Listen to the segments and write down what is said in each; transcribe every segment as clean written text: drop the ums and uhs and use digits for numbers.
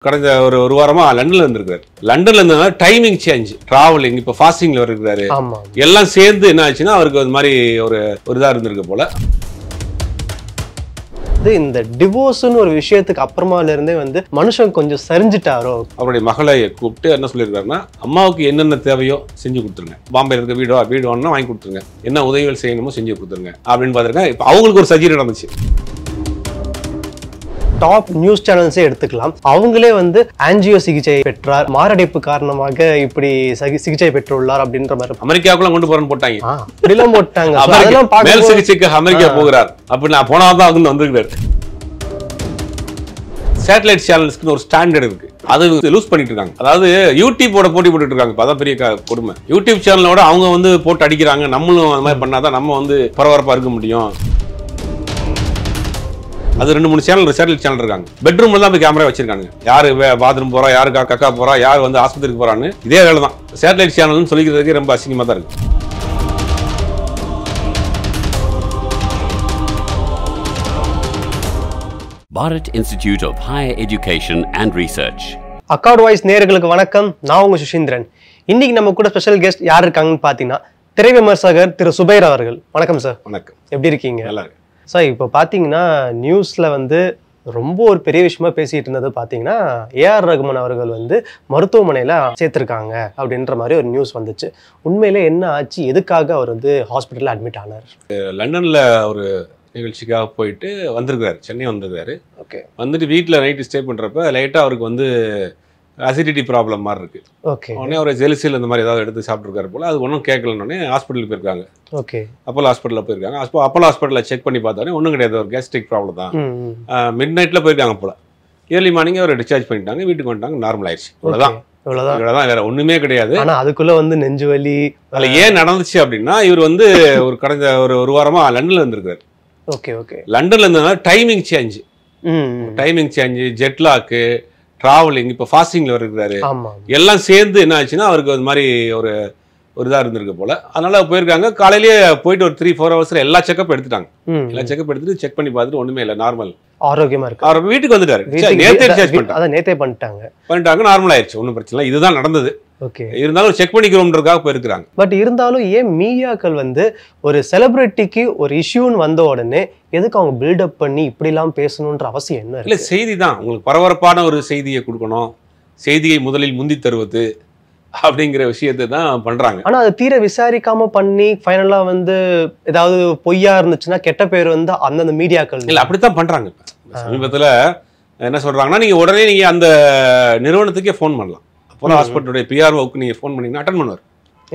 கடந்த ஒரு வாரமா லண்டன்ல இருந்திருக்காரு. லண்டன்ல இருந்தனால டைமிங் சேஞ்ச், டிராவலிங், இப்போ ஃபாஸ்டிங்ல இருக்காரு. எல்லாம் சேர்ந்து என்ன ஆச்சுன்னா அவருக்கு அது மாதிரி ஒரு இதா இருந்திருக்கு போல. இந்த டிவோர்ஸ்னு ஒரு விஷயத்துக்கு அப்புறமால இருந்தே மனுஷன் கொஞ்சம் சரிஞ்சிட்டாரோ. அவருடைய மகளை கூப்பிட்டு என்ன சொல்லியிருக்காருன்னா, அம்மாவுக்கு என்னென்ன தேவையோ செஞ்சு கொடுத்துருங்க, பாம்பேல இருக்க வீடு வேணும்னா வாங்கி கொடுத்துருங்க, என்ன உதவிகள் செய்யணுமோ செஞ்சு கொடுத்துருங்க அப்படின்னு பார்த்துருக்கேன். இப்போ அவங்களுக்கு ஒரு சர்ஜரி நடந்துச்சு. டாப் நியூஸ் சேனல்ஸே எடுத்துக்கலாம், அவங்களே ஆன்ஜியோ சிகிச்சை பெற்றார், மாரடைப்பு காரணமாக இப்படி சிகிச்சை பெற்றுள்ளார் அப்படின்ற மாதிரி அமெரிக்காவுக்குள்ள கொண்டு போறேன்னு போட்டாங்க. அப்படிலாம் போட்டாங்க. மேல் சிகிச்சைக்கு அமெரிக்கா போகிறார் அப்படி நான் போனாதான் வந்திருக்காரு. சேட்டலைட் சேனல்ஸ்க்கு ஒரு ஸ்டாண்டர்ட் இருக்கு, அது லூஸ் பண்ணிட்டு இருக்காங்க. அதாவது யூடியூபோட போட்டி போட்டுட்டு இருக்காங்க. அதான் பெரிய கொடுமை. யூடியூப் சேனலோட அவங்க போட்டு அடிக்கிறாங்க. நம்மளும் அந்த மாதிரி பண்ணாதான் நம்ம பரபரப்பா இருக்க முடியும். அது 2-3 சேட்டலைட் சேனல் இருக்காங்க. பெட்ரூம்ல தான் போய் கேமரா வச்சிருக்காங்க. யாரு பாத்ரூம் போறா, யாரு கக்கா போறா, யாரு ஆஸ்பத்திரிக்கு போறான்னு இதே வேலை தான். சேட்டலைட் சேனல்னு சொல்லிக்கிறதுக்கு ரொம்ப அசிங்கமா தான் இருக்கு. Bharat Institute of Higher Education and Research. Accord voice நேயர்களுக்கு வணக்கம். நான் உங்க சுஷீந்திரன். இன்னைக்கு நம்ம கூட ஸ்பெஷல் கெஸ்ட் யார் இருக்காங்கன்னு பாத்தீங்கன்னா, திரை விமர்சகர் திரு சுபைர் அவர்கள். வணக்கம் சார். வணக்கம். எப்படி இருக்கீங்க? நல்லா இருக்கு சார். இப்போ பார்த்தீங்கன்னா நியூஸில் ரொம்ப ஒரு பெரிய விஷயமா பேசிகிட்டு இருந்தது பார்த்தீங்கன்னா, ஏஆர் ரகுமான் அவர்கள் மருத்துவமனையில் சேர்த்துருக்காங்க அப்படின்ற மாதிரி ஒரு நியூஸ் வந்துச்சு. உண்மையிலே என்ன ஆச்சு, எதுக்காக அவர் ஹாஸ்பிட்டலில் அட்மிட் ஆனார்? லண்டனில் ஒரு நிகழ்ச்சிக்காக போயிட்டு வந்திருக்காரு, சென்னை வந்திருக்காரு. ஓகே. வந்துட்டு வீட்டில் நைட்டு ஸ்டே பண்ணுறப்ப லைட்டாக அவருக்கு அசிடிட்டி ப்ராப்ளம் மாதிரி இருக்கு. ஓகே. உடனே ஒரு ஜெலிசில் இந்த மாதிரி ஏதாவது எடுத்து சாப்பிட்ருக்காரு போல. அது ஒன்றும் கேட்கலன்னொடனே ஹாஸ்பிட்டலுக்கு போயிருக்காங்க. ஓகே. அப்போலோ ஹாஸ்பிட்டலில் போயிருக்காங்க. அப்போலோ ஹாஸ்பிட்டலில் செக் பண்ணி பார்த்தாலே ஒன்றும் கிடையாது, ஒரு கேஸ்ட்ரிக் ப்ராப்ளம் தான். மிட் நைட்டில் போயிருக்காங்க போல. ஏர்லி மார்னிங் அவர் டிஸ்சார்ஜ் பண்ணிட்டாங்க, வீட்டுக்கு வந்துட்டாங்க, நார்மல் ஆயிடுச்சு. இவ்வளோதான், வேற ஒன்றுமே கிடையாது. ஆனால் அதுக்குள்ளே நெஞ்சு வலி அதில் ஏன் நடந்துச்சு அப்படின்னா, இவர் ஒரு கடந்த ஒரு வாரமா லண்டன்ல இருந்திருக்காரு. ஓகே. ஓகே. லண்டன்ல இருந்தனால டைமிங் சேஞ்சு, ஜெட்லாக்கு, டிராவலிங், இப்போ ஃபாஸ்டிங்ல இருக்காரு. எல்லாம் சேர்ந்து என்ன ஆச்சுன்னா அவருக்கு அது மாதிரி ஒரு இதா இருந்திருக்கு போல. அதனால போயிருக்காங்க. காலையிலேயே போயிட்டு ஒரு 3-4 ஹவர்ஸ்ல எல்லா செக்அப் எடுத்துட்டாங்க. எல்லா செக்அப் எடுத்துட்டு செக் பண்ணி பார்த்துட்டு ஒண்ணுமே இல்லை, நார்மல், ஆரோக்கியமா இருக்கு. அவர் வீட்டுக்கு வந்துட்டாரு. நேத்தே பண்ணிட்டாங்க, நார்மல் ஆயிடுச்சு, ஒன்றும் பிரச்சனை இல்லை. இதுதான் நடந்தது. ஓகே. இருந்தாலும் செக் பண்ணிக்கிறோம்ன்றதுக்காக போயிருக்காங்க. பட் இருந்தாலும் ஏன் மீடியாக்கள் ஒரு செலிபிரிட்டிக்கு ஒரு இஷ்யூன்னு வந்த உடனே எதுக்கு அவங்க பில்டப் பண்ணி இப்படிலாம் பேசணுன்ற அவசியம் என்ன? இல்லை, செய்தி தான் உங்களுக்கு பரபரப்பான ஒரு செய்தியை கொடுக்கணும், செய்தியை முதலில் முந்தி தருவது அப்படிங்கிற விஷயத்தை தான் பண்றாங்க. ஆனா அது தீர விசாரிக்காம பண்ணி ஃபைனலா ஏதாவது பொய்யா இருந்துச்சுன்னா கெட்ட பேர் அந்தந்த மீடியாக்கள் இல்லை அப்படித்தான் பண்றாங்க. சமீபத்தில் என்ன சொல்றாங்கன்னா, நீங்க உடனே அந்த நிறுவனத்துக்கே ஃபோன் பண்ணலாம். அப்போலோ ஹாஸ்பிட்டலுடைய பிஆர்ஓக்கு நீங்க ஃபோன் பண்ணீங்கன்னா அட்டன் பண்ணுவார்.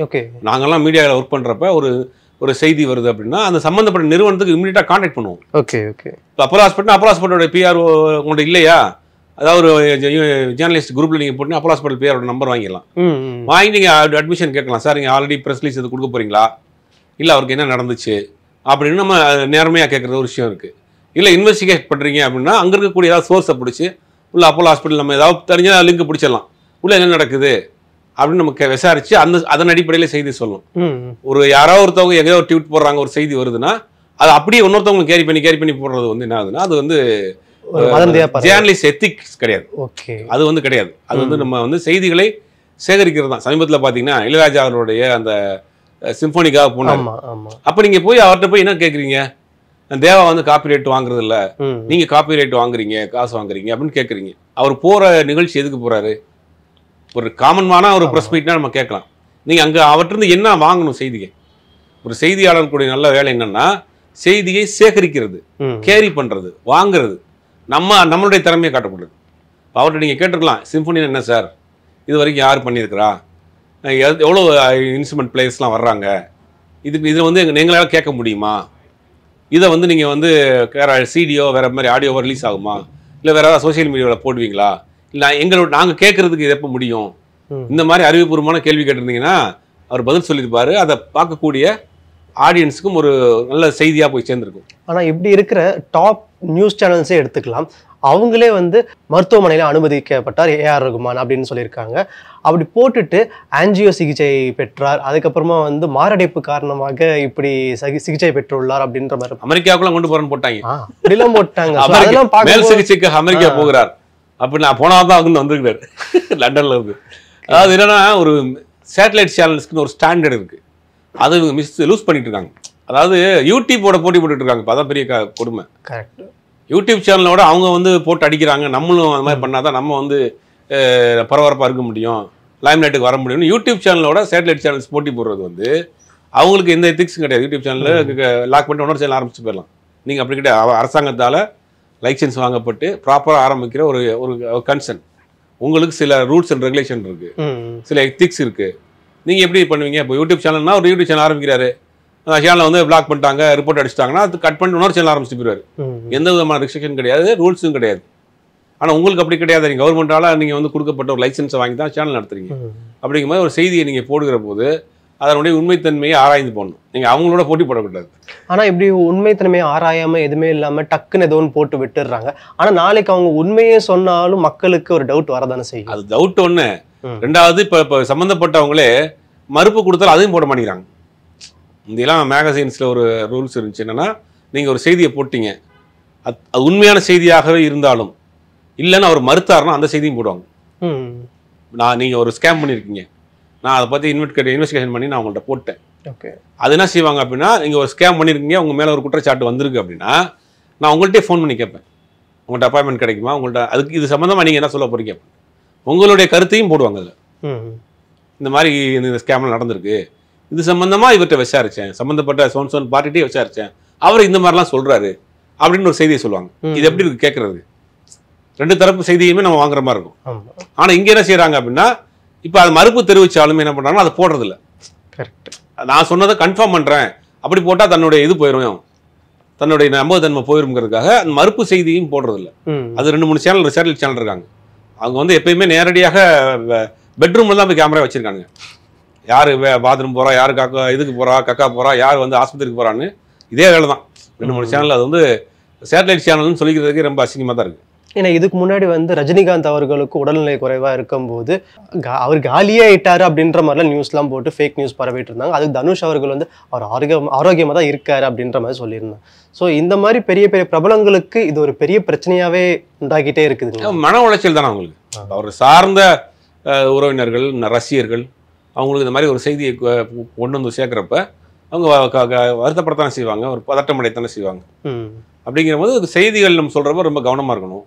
ஓகே. நாங்கெல்லாம் மீடியாவில் ஒர்க் பண்றப்ப ஒரு செய்தி வருது அப்படின்னா அந்த சம்பந்தப்பட்ட நிறுவனத்துக்கு இமீடியட்டா கான்டாக்ட் பண்ணுவோம். ஓகே. ஓகே. அப்போலோ ஹாஸ்பிட்டலுடைய பிஆர்ஓ உங்கள்கிட்ட இல்லையா, அதாவது ஒரு ஜேர்னலிஸ்ட் குரூப்ல நீங்க போட்டு அப்போலோ ஹாஸ்பிட்டல் பிஆரோட நம்பர் வாங்கிடலாம். வாங்கி நீங்க அட்மிஷன் கேட்கலாம். சார் நீங்க ஆல்ரெடி ப்ரெஸ் ரிலீஸ் இது கொடுக்க போறீங்களா, இல்லை அவருக்கு என்ன நடந்துச்சு அப்படின்னு நம்ம நேர்மையாக கேட்குறது ஒரு விஷயம் இருக்கு. இல்லை இன்வெஸ்டிகேட் பண்றீங்க அப்படின்னா அங்க இருக்கக்கூடிய ஏதாவது சோர்ஸை பிடிச்சி உள்ள அப்போலோ ஹாஸ்பிட்டல் நம்ம ஏதாவது தெரிஞ்ச லிங்க் பிடிச்சிடலாம், உள்ள என்ன நடக்குது அப்படின்னு நமக்கு விசாரிச்சு அதன் அடிப்படையில் செய்தி சொல்லணும். ஒரு யாராவது ஒருத்தவங்க எங்கேயோ ஒரு ட்வீட் போடுறாங்க, ஒரு செய்தி வருதுன்னா அது அப்படியே இன்னொருத்தவங்க கேரி பண்ணி போடுறது என்ன ஆகுதுன்னா அது ஜேர்னலிஸ்ட் எத்திக்ஸ் கிடையாது. அது கிடையாது. அது நம்ம செய்திகளை சேகரிக்கிறது தான். சமீபத்தில் பார்த்தீங்கன்னா இளையராஜா அவருடைய அந்த சிம்பனிக்காக போனாங்க. அப்போ நீங்க போய் அவர்கிட்ட போய் என்ன கேட்குறீங்க, தேவா காப்பிரைட் வாங்குறது இல்லை, நீங்க காப்பிரைட் வாங்குறீங்க, காசு வாங்குறீங்க அப்படின்னு கேட்குறீங்க. அவர் போற நிகழ்ச்சி எதுக்கு போறாரு? ஒரு காமன்மான ஒரு ப்ரெஸ் மீட்னா நம்ம கேட்கலாம். நீங்க அங்க அவற்றிருந்து என்ன வாங்கணும் செய்தியை? ஒரு செய்தியாளர்களுடைய நல்ல வேலை என்னன்னா செய்தியை சேகரிக்கிறது, கேரி பண்றது, வாங்குறது. நம்மளுடைய திறமையை காட்டக்கூடாது. அவர்கிட்ட நீங்க கேட்டுருக்கலாம், சிம்பனி என்ன சார் இது வரைக்கும் யார் பண்ணியிருக்கிறா, எவ்வளோ இன்ஸ்ட்ருமெண்ட் பிளேயர்ஸ்லாம் வர்றாங்க, இதுக்கு நீங்களால கேட்க முடியுமா, இதை நீங்கள் சிடியோ வேற மாதிரி ஆடியோவோ ரிலீஸ் ஆகுமா, இல்லை வேற ஏதாவது சோசியல் மீடியாவில் போடுவீங்களா, இல்லை நாங்கள் கேட்கறதுக்கு இது எப்போ முடியும், இந்த மாதிரி அறிவுபூர்வமான கேள்வி கேட்டிருந்தீங்கன்னா அவர் பதில் சொல்லியிருப்பாரு. அதை பார்க்கக்கூடிய ஆடியன்ஸுக்கும் ஒரு நல்ல செய்தியாக போய் சேர்ந்துருக்கும். ஆனால் இப்படி இருக்கிற டாப் நியூஸ் சேனல்ஸே எடுத்துக்கலாம், அவங்களே மருத்துவமனையில் அனுமதிக்கப்பட்டார் ஏஆர் ரகுமான் அப்படின்னு சொல்லியிருக்காங்க. அப்படி போட்டுட்டு ஆன்ஜியோ சிகிச்சை பெற்றார், அதுக்கப்புறமா மாரடைப்பு காரணமாக இப்படி சிகிச்சை பெற்றுள்ளார் அப்படின்ற மாதிரி அமெரிக்காவுக்குள்ள கொண்டு போறேன்னு போட்டாங்க. அப்படிலாம் போட்டாங்க. மேல் சிகிச்சைக்கு அமெரிக்கா போகிறார் அப்படி நான் போனா தான் அவங்க வந்திருக்காரு லண்டன்ல இருந்து. அதாவது என்னன்னா ஒரு சேட்டலைட் சேனல்ஸ்க்குன்னு ஒரு ஸ்டாண்டர்ட் இருக்கு, அது லூஸ் பண்ணிட்டு இருக்காங்க. அதாவது யூடியூபோட போட்டி போட்டுட்டு இருக்காங்க. இப்போ அதான் பெரிய கொடுமை. கரெக்ட். யூடியூப் சேனலோட அவங்க வந்து போட்டு அடிக்கிறாங்க, நம்மளும் அந்த மாதிரி பண்ணாதான் நம்ம வந்து பரபரப்பாக இருக்க முடியும், லைம் லைட்டுக்கு வர முடியும்னு யூடியூப் சேனலோட சேட்டலைட் சேனல்ஸ் போட்டி போடுறது வந்து அவங்களுக்கு எந்த எத்திக்ஸும் கிடையாது. யூடியூப் சேனலில் லாக் பண்ணிட்டு இன்னொரு சேனல் ஆரம்பிச்சு போயிடலாம். நீங்கள் அப்படி கிடையாது. அரசாங்கத்தால் லைசன்ஸ் வாங்கப்பட்டு ப்ராப்பராக ஆரம்பிக்கிற ஒரு ஒரு கன்சர்ன். உங்களுக்கு சில ரூல்ஸ் அண்ட் ரெகுலேஷன் இருக்குது, சில எத்திக்ஸ் இருக்குது. நீங்கள் எப்படி பண்ணுவீங்க? இப்போ யூடியூப் சேனல்னா ஒரு யூடியூப் சேனல் ஆரம்பிக்கிறாரு, சேனலை வந்து பிளாக் பண்ணிட்டாங்க, ரிப்போர்ட் அடிச்சிட்டாங்கன்னா அது கட் பண்ணிட்டு இன்னொரு சேனல் ஆரம்பிச்சுட்டு போயிடுவார். எந்த விதமான ரெஸ்ட்ரிக்ஷன் கிடையாது, ரூல்ஸும் கிடையாது. ஆனால் உங்களுக்கு அப்படி கிடையாது. நீங்கள் கவர்மெண்ட்டால் நீங்கள் வந்து கொடுக்கப்பட்ட ஒரு லைசன்ஸை வாங்கி தான் சேனல் நடத்துறீங்க. அப்படிங்கும்போது ஒரு செய்தியை நீங்கள் போடுகிற போது அதனுடைய உண்மைத்தன்மையை ஆராய்ந்து போடணும். நீங்கள் அவங்களோட போட்டி போடக்கூடாது. ஆனால் இப்படி உண்மைத்தன்மையை ஆராயாமல் எதுவுமே இல்லாமல் டக்குன்னு ஏதோ ஒன்று போட்டு விட்டுடுறாங்க. ஆனால் நாளைக்கு அவங்க உண்மையே சொன்னாலும் மக்களுக்கு ஒரு டவுட் வரதானே செய்யும். அது டவுட் ஒன்று. ரெண்டாவது இப்போ சம்மந்தப்பட்டவங்களே மறுப்பு கொடுத்தாலும் அதையும் போட மாட்டேங்கிறாங்க. இந்தெல்லாம் மேகசைன்ஸில் ஒரு ரூல்ஸ் இருந்துச்சு, என்னென்னா நீங்கள் ஒரு செய்தியை போட்டீங்க, அது உண்மையான செய்தியாகவே இருந்தாலும் இல்லைன்னு அவர் மறுத்தாருன்னா அந்த செய்தியும் போடுவாங்க. நீங்கள் ஒரு ஸ்கேம் பண்ணியிருக்கீங்க, நான் அதை பற்றி இன்வெஸ்டிகேஷன் பண்ணி நான் உங்கள்கிட்ட போட்டேன். ஓகே. அது என்ன செய்வாங்க அப்படின்னா, நீங்கள் ஒரு ஸ்கேம் பண்ணியிருக்கீங்க, உங்கள் மேலே ஒரு குற்றச்சாட்டு வந்திருக்கு அப்படின்னா நான் உங்கள்கிட்டே ஃபோன் பண்ணி கேட்பேன், உங்கள்கிட்ட அப்பாயின்மெண்ட் கிடைக்குமா, உங்கள்கிட்ட அதுக்கு இது சம்மந்தமாக நீங்கள் என்ன சொல்ல போகிறீங்க, உங்களுடைய கருத்தையும் போடுவாங்க அதில். இந்த மாதிரி இந்த ஸ்கேம்லாம் நடந்திருக்கு, இது சம்மந்தமாக இவர்கிட்ட விசாரித்தேன், சம்மந்தப்பட்ட சோன் பார்ட்டிகிட்டே விசாரித்தேன், அவர் இந்த மாதிரிலாம் சொல்கிறாரு அப்படின்னு ஒரு செய்தியை சொல்லுவாங்க. இது எப்படி இருக்கு கேட்குறது? ரெண்டு தரப்பு செய்தியுமே நம்ம வாங்குற மாதிரி இருக்கும். ஆனால் இங்கே என்ன செய்கிறாங்க அப்படின்னா, இப்போ அது மறுப்பு தெரிவித்தாலுமே என்ன பண்ணுறாங்கன்னா அதை போடுறதில்ல. கரெக்ட். நான் சொன்னதை கன்ஃபார்ம் பண்ணுறேன், அப்படி போட்டால் தன்னுடைய இது போயிடும், தன்னுடைய நம்பகத்தன்மை போயிருங்கிறதுக்காக அந்த மறுப்பு செய்தியும் போடுறதில்ல. அது 2-3 சேட்டலைட் சேனல் இருக்காங்க. அவங்க வந்து எப்பயுமே நேரடியாக பெட்ரூமில் தான் போய் கேமரா வச்சுருக்காங்க. யார் பாத்ரூம் போகிறா, யார் இதுக்கு போகிறா, கக்கா போகிறா, யார் வந்து ஆஸ்பத்திரிக்கு போகிறான்னு இதே வேலை தான் 2-3 சேனல். அது வந்து சேட்டலைட் சேனல்னு சொல்லிக்கிறதுக்கு ரொம்ப அசிங்கமாக தான் இருக்குது. ஏன்னா இதுக்கு முன்னாடி வந்து ரஜினிகாந்த் அவர்களுக்கு உடல்நிலை குறைவாக இருக்கும்போது அவர் காலியே ஆயிட்டாரு அப்படின்ற மாதிரிலாம் நியூஸ்லாம் போட்டு ஃபேக் நியூஸ் பரவிட்டு இருந்தாங்க. அதுக்கு தனுஷ் அவர்கள் வந்து அவர் ஆரோக்கியமாக தான் இருக்காரு அப்படின்ற மாதிரி சொல்லியிருந்தாங்க. ஸோ இந்த மாதிரி பெரிய பெரிய பிரபலங்களுக்கு இது ஒரு பெரிய பிரச்சனையாகவே உண்டாக்கிட்டே இருக்குது. மன உளைச்சல் தானே அவங்களுக்கு. அவர் சார்ந்த உறவினர்கள், ரசிகர்கள் அவங்களுக்கு இந்த மாதிரி ஒரு செய்தியை கொண்டு வந்து சேர்க்குறப்ப அவங்க வருத்தப்படத்தானே செய்வாங்க, ஒரு பதட்டமடைத்தானே செய்வாங்க. அப்படிங்கிற போது செய்திகள் நம்ம சொல்கிறப்ப ரொம்ப கவனமாக இருக்கணும்.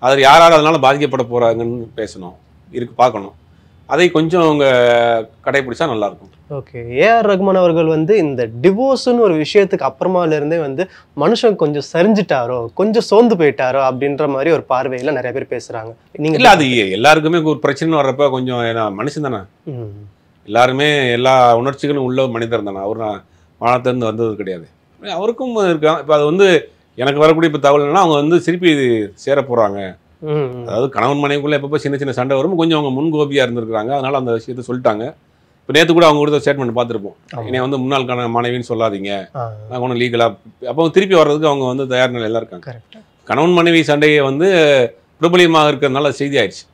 அதில் யாராவது அதனால் பாதிக்கப்பட போகிறாங்கன்னு பேசணும், பார்க்கணும். அதை கொஞ்சம் அவங்க கடைபிடிச்சா நல்லாயிருக்கும். ஓகே. ஏஆர் ரகுமான் அவர்கள் வந்து இந்த டிவோர்ஸ்னு ஒரு விஷயத்துக்கு அப்புறமாலேருந்தே வந்து மனுஷன் கொஞ்சம் சரிஞ்சிட்டாரோ, கொஞ்சம் சோர்ந்து போயிட்டாரோ அப்படின்ற மாதிரி ஒரு பார்வையில் நிறைய பேர் பேசுகிறாங்க. நீங்கள் இல்லை, அது எல்லாருக்குமே ஒரு பிரச்சனை வர்றப்ப கொஞ்சம் மனுஷன் தானே, எல்லாருமே எல்லா உணர்ச்சிகளும் உள்ள மனிதர் தானே. அவர் வானத்திலிருந்து வந்தது கிடையாது, அவருக்கும் இருக்கான். இப்போ அது வந்து எனக்கு வரக்கூடிய இப்போ தகவல் என்னன்னா, அவங்க வந்து திருப்பி சேர போகிறாங்க. அதாவது கணவன் மனைவிக்குள்ளே எப்பப்போ சின்ன சின்ன சண்டை வரும், கொஞ்சம் அவங்க முன்கோபியாக இருந்திருக்காங்க, அதனால் அந்த விஷயத்த சொல்லிட்டாங்க. இப்போ நேற்று கூட அவங்க கொடுத்த ஸ்டேட்மெண்ட் பார்த்துருப்போம், என்னை வந்து முன்னாள் மனைவின்னு சொல்லாதீங்க, நாங்கள் ஒன்றும் லீகலாக. அப்போ திருப்பி வர்றதுக்கு அவங்க வந்து தயார் நிலையில் இருக்காங்க. கணவன் மனைவி சண்டையை வந்து பிரபலியமாக இருக்கிறதுனால செய்தி ஆயிடுச்சு.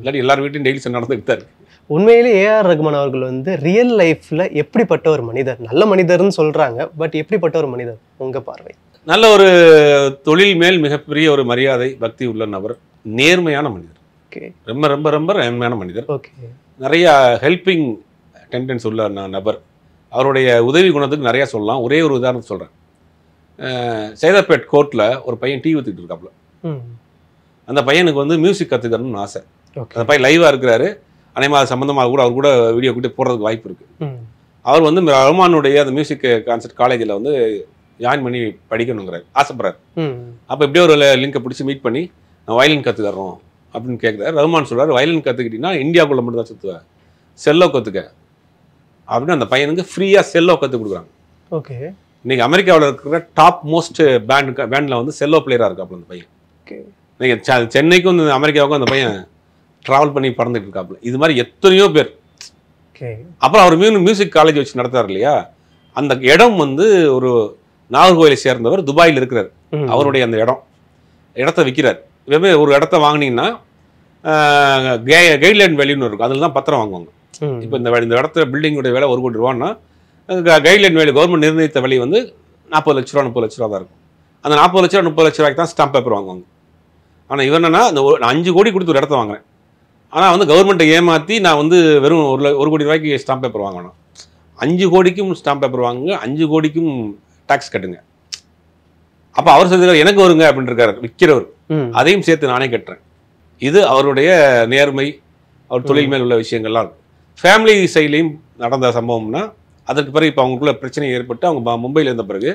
இல்லாட்டி எல்லார் வீட்லையும் டெய்லி சண்டை நடந்துக்கிட்டு தான் இருக்கு. உண்மையிலே ஏஆர் ரகுமான் அவர்கள் வந்து ரியல் லைஃப்ல எப்படிப்பட்ட ஒரு மனிதர்? நல்ல மனிதர்னு சொல்றாங்க, பட் எப்படிப்பட்ட ஒரு மனிதர் உங்க பார்வை? நல்ல ஒரு தொழில் மேல் மிகப்பெரிய ஒரு மரியாதை, பக்தி உள்ள நபர், நேர்மையான மனிதர். ரொம்ப ரொம்ப ரொம்ப நேர்மையான மனிதர். நிறைய ஹெல்பிங் டெண்டன்ஸ் உள்ள நபர். அவருடைய உதவி குணத்துக்கு நிறையா சொல்லலாம். ஒரே ஒரு உதாரணம் சொல்கிறேன். சைதாப்பேட் கோர்ட்டில் ஒரு பையன் டீ ஊற்றிட்டு இருக்காப்புல. அந்த பையனுக்கு வந்து மியூசிக் கற்றுக்கணும்னு ஆசை. அந்த பையன் லைவாக இருக்கிறாரு, அனைமா அது சம்மந்தமாக கூட அவர் கூட வீடியோ கூட போடுறதுக்கு வாய்ப்பு இருக்குது. அவர் வந்து ரஹ்மானுடைய அந்த மியூசிக் கான்சர்ட் காலேஜில் வந்து ஜாயின் பண்ணி படிக்கணுங்கிறார், ஆசைப்படுறாரு. அப்போ எப்படியோ ஒரு லிங்கை பிடிச்சி மீட் பண்ணி நான் வயலின் கற்றுக்கறோம் அப்படின்னு கேட்குறாரு. ரஹ்மான் சொல்கிறார், வயலின் கற்றுக்கிட்டீங்கன்னா இந்தியாவுக்குள்ளே மட்டும் தான் சுற்றுவேன், செல்லோ கற்றுக்க அப்படின்னு அந்த பையனுக்கு ஃப்ரீயாக செல்லோ கற்றுக் கொடுக்குறாங்க. ஓகே. இன்னைக்கு அமெரிக்காவில் இருக்கிற டாப் மோஸ்ட் பேண்டில் வந்து செல்லோ பிளேயராக இருக்காப்புல அந்த பையன். நீங்கள் சென்னைக்கும் இந்த அமெரிக்காவுக்கும் அந்த பையன் ட்ராவல் பண்ணி பறந்துட்டு இருக்காப்புல. இது மாதிரி எத்தனையோ பேர். அப்புறம் அவர் மியூசிக் காலேஜ் வச்சு நடத்தார் இல்லையா, அந்த இடம் வந்து ஒரு நாகர்கோயிலை சேர்ந்தவர், துபாயில் இருக்கிறார். அவருடைய அந்த இடத்த விற்கிறார். வெவ்வேறு ஒரு இடத்த வாங்கினீங்கன்னா கைட்லைன் வேல்யூன்னு இருக்கும், அதில் தான் பத்திரம் வாங்குவாங்க. இப்போ இந்த இடத்துல பில்டிங்குடைய விலை 1 கோடி ரூபான்னா கைட்லைன் வேல்யூ கவர்மெண்ட் நிர்ணயித்த விலை வந்து 40 லட்ச ரூபா 30 லட்ச ரூபா தான் இருக்கும். அந்த 40 லட்ச ரூபா 30 லட்ச ரூபாய்க்கு தான் ஸ்டாம்ப் பேப்பர் வாங்குவாங்க. ஆனால் இவர் என்னன்னா அந்த 5 கோடி கொடுத்து ஒரு இடத்த வாங்குறேன், ஆனால் வந்து கவர்மெண்ட்டை ஏமாற்றி நான் வந்து வெறும் 1 கோடி ரூபாய்க்கு ஸ்டாம்ப் பேப்பர் வாங்கணும். 5 கோடிக்கும் ஸ்டாம்ப் பேப்பர் வாங்குங்க, 5 கோடிக்கும் டாக்ஸ் கட்டுங்க. அப்போ அவர் சொல்லியிருக்காரு எனக்கு வருங்க அப்படின்னு இருக்காரு விற்கிறவர், அதையும் சேர்த்து நானே கட்டுறேன். இது அவருடைய நேர்மை, அவர் தொழில் மேல் உள்ள விஷயங்கள்லாம் இருக்கும். ஃபேமிலி சைட்லேயும் நடந்த சம்பவம்னா அதற்கு பிறகு இப்போ அவங்களுக்குள்ள பிரச்சனை ஏற்பட்டு அவங்க மும்பையில் இருந்த பிறகு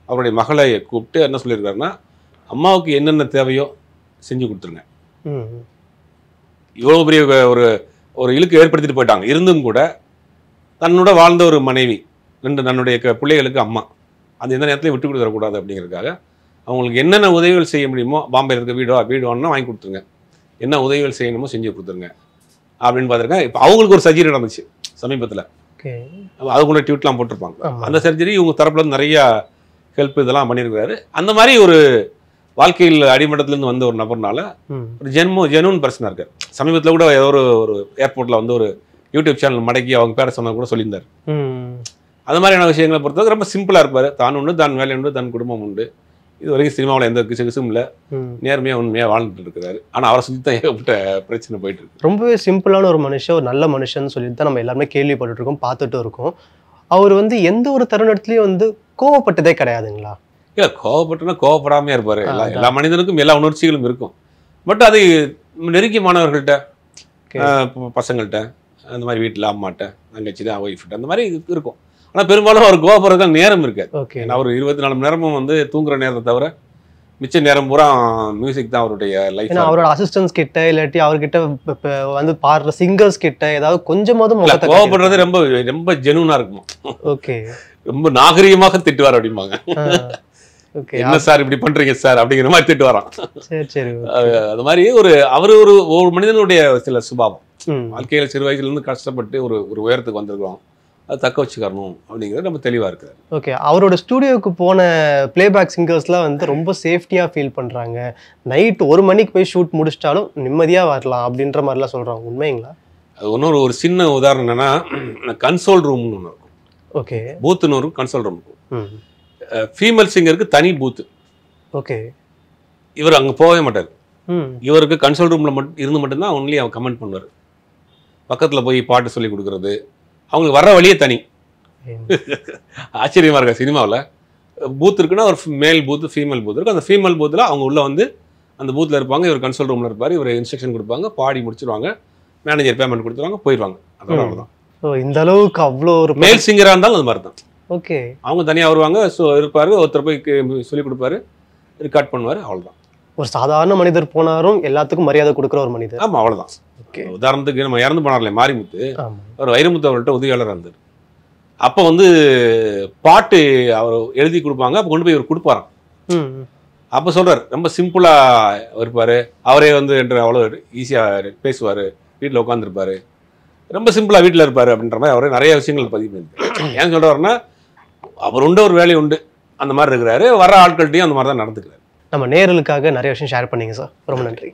அவருடைய மகளை கூப்பிட்டு என்ன சொல்லியிருக்காருன்னா, அம்மாவுக்கு என்னென்ன தேவையோ செஞ்சு கொடுத்துருங்க. இவ்வளோ பெரிய ஒரு இழுக்கு ஏற்படுத்திட்டு போயிட்டாங்க. இருந்தும் கூட தன்னோட வாழ்ந்த ஒரு மனைவி, 2 தன்னுடைய பிள்ளைகளுக்கு அம்மா, அந்த எந்த நேரத்துலையும் விட்டு கொடுத்துடக்கூடாது அப்படிங்கிறதுக்காக அவங்களுக்கு என்னென்ன உதவிகள் செய்ய முடியுமோ, பாம்பேயில் இருக்க வீடு வாங்கினா வாங்கி கொடுத்துருங்க, என்ன உதவிகள் செய்யணுமோ செஞ்சு கொடுத்துருங்க அப்படின்னு பார்த்துருக்கேன். இப்போ அவங்களுக்கு ஒரு சர்ஜரி நடந்துச்சு சமீபத்தில், அது கூட ட்வீட்லாம் போட்டிருப்பாங்க. அந்த சர்ஜரி இவங்க தரப்புல நிறையா ஹெல்ப் இதெல்லாம் பண்ணியிருக்காரு. அந்த மாதிரி ஒரு வாழ்க்கையில் அடிமட்டத்திலேருந்து வந்த ஒரு நபர்னால ஒரு ஜெனுவன் பர்சனாக இருக்கார். சமீபத்தில் கூட ஏதோ ஒரு ஏர்போர்ட்டில் வந்து ஒரு யூடியூப் சேனல் மடக்கி அவங்க பேரை சொன்ன கூட சொல்லியிருந்தார். அது மாதிரியான விஷயங்களை பொறுத்தவரை ரொம்ப சிம்பிளாக இருப்பார். தான் உண்டு, தான் வேலை உண்டு, தன் குடும்பம் உண்டு. இது வரைக்கும் சினிமாவில் எந்த கிசும் இல்லை, நேர்மையாக உண்மையாக வாழ்ந்துட்டு இருக்கிறாரு. ஆனால் அவரை சுற்றி தான் ஏகப்பட்ட பிரச்சனை போயிட்டு இருக்கு. ரொம்பவே சிம்பிளான ஒரு மனுஷன், ஒரு நல்ல மனுஷன் சொல்லிட்டு தான் நம்ம எல்லாருமே கேள்விப்பட்டு இருக்கோம், பார்த்துட்டு இருக்கோம். அவர் வந்து எந்த ஒரு தருணத்துலையும் வந்து கோவப்பட்டதே கிடையாதுங்களா? இல்லை, கோவப்பட்டுனா கோவப்படாமே இருப்பார். எல்லா மனிதனுக்கும் எல்லா உணர்ச்சிகளும் இருக்கும். பட் அது நெருங்கிய மாணவர்கள்ட்ட, பசங்கள்கிட்ட, அந்த மாதிரி வீட்டில் அம்மாட்ட, தங்கச்சி தான், ஒய்ஃப்ட்ட, அந்த மாதிரி இருக்கும். ஆனால் பெரும்பாலும் அவர் கோவப்படுறதுக்கு நேரம் இருக்காது. ஏன்னா அவர் 24 மணி நேரமும் வந்து தூங்குற நேரத்தை தவிர மிச்ச நேரம் பூரா மியூசிக் தான் அவருடைய லைஃப். அவரோட அசிஸ்டன்ஸ் கிட்ட இல்லாட்டி அவர்கிட்ட வந்து பாடுற சிங்கர்ஸ் கிட்ட ஏதாவது கொஞ்சமாவது கோவப்படுறது ரொம்ப ரொம்ப ஜெனுவனா இருக்குமா. ஓகே, ரொம்ப நாகரிகமாக திட்டுவார் அப்படிம்பாங்க. என்ன சார் இப்படி பண்றீங்க சார் அப்படிங்கிற மாதிரி திட்டு வரான். அது மாதிரி அவர் ஒரு மனிதனுடைய சில சுபாவம். வாழ்க்கையில சிறு வயசுல இருந்து கஷ்டப்பட்டு ஒரு உயரத்துக்கு வந்திருக்கிறோம், அது தக்க வச்சுக்கணும் அப்படிங்கிறது நம்ம தெளிவா இருக்காரு. ஓகே, அவரோட ஸ்டூடியோவுக்கு போன பிளேபேக் சிங்கர்ஸ்லாம் வந்து ரொம்ப சேஃப்டியா ஃபீல் பண்றாங்க. நைட் 1 மணிக்கு போய் ஷூட் முடிச்சிட்டாலும் நிம்மதியா வரலாம் அப்படின்ற மாதிரிலாம் சொல்றாங்க. உண்மைங்களா? அது ஒரு சின்ன உதாரணம் என்னன்னா, கன்சோல் ரூம்னு ஒன்று இருக்கும். ஓகே, பூத்துன்னு ஒரு கன்சோல் ரூம் இருக்கும். ஃபீமேல் சிங்கருக்கு தனி பூத்து. ஓகே, இவர் அங்கே போகவே மாட்டார். இவருக்கு கன்சோல் ரூமில் மட்டும்தான் ஒன்லி அவர் கமெண்ட் பண்ணுவார். பக்கத்தில் போய் பாட்டு சொல்லி கொடுக்குறது, அவங்களுக்கு வர்ற வழியே தனி. ஆச்சரியமாக இருக்கா சினிமாவில் பூத் இருக்குன்னா ஒரு மேல் பூத்து, ஃபீமேல் பூத் இருக்கும். அந்த ஃபீமேல் பூத்தில் அவங்க உள்ள வந்து அந்த பூத்தில் இருப்பாங்க, இவர் கன்சோல் ரூமில் இருப்பார். இவர் இன்ஸ்ட்ரக்ஷன் கொடுப்பாங்க, பாடி முடிச்சிருவாங்க, மேனேஜர் பேமெண்ட் கொடுத்துருவாங்க, போயிடுவாங்க. அதோட அவ்வளோதான். இந்த அளவுக்கு அவ்வளோ ஒரு மேல் சிங்கராக இருந்தாலும் அது மாதிரி தான். ஓகே, அவங்க தனியாக வருவாங்க, ஸோ இருப்பார், ஒருத்தர் போய் சொல்லிக் கொடுப்பாரு, ரெக்கார்ட் பண்ணுவார், அவ்வளோதான். ஒரு சாதாரண மனிதர் போனாரும் எல்லாத்துக்கும் மரியாதை கொடுக்குற ஒரு மனிதர். ஆமாம், அவ்வளோதான். உதாரணத்துக்கு நம்ம இறந்து போனார்ல மாரிமுத்து, அவர் வைரமுத்து அவர்கிட்ட உதவியாளராக இருந்தார். அப்போ வந்து பாட்டு அவர் எழுதி கொடுப்பாங்க, அப்போ கொண்டு போய் இவர் கொடுப்பாராம். அப்போ சொல்கிறார், ரொம்ப சிம்பிளாக இருப்பார், அவரே வந்து என்று அவ்வளோ ஈஸியாக பேசுவார், வீட்டில் உட்காந்துருப்பார், ரொம்ப சிம்பிளாக வீட்டில் இருப்பார் அப்படின்ற மாதிரி அவரே நிறைய விஷயங்கள் பதிவு பண்ணியிருக்காரு. ஏன் சொல்கிறாருன்னா, அவர் உண்டு, ஒரு வேலை உண்டு, அந்த மாதிரி இருக்கிறாரு. வர ஆட்கள்கிட்டையும் அந்த மாதிரி தான் நடந்துக்கிறாரு. நம்ம நேயர்களுக்காக நிறைய விஷயம் ஷேர் பண்ணீங்க சார், ரொம்ப நன்றி.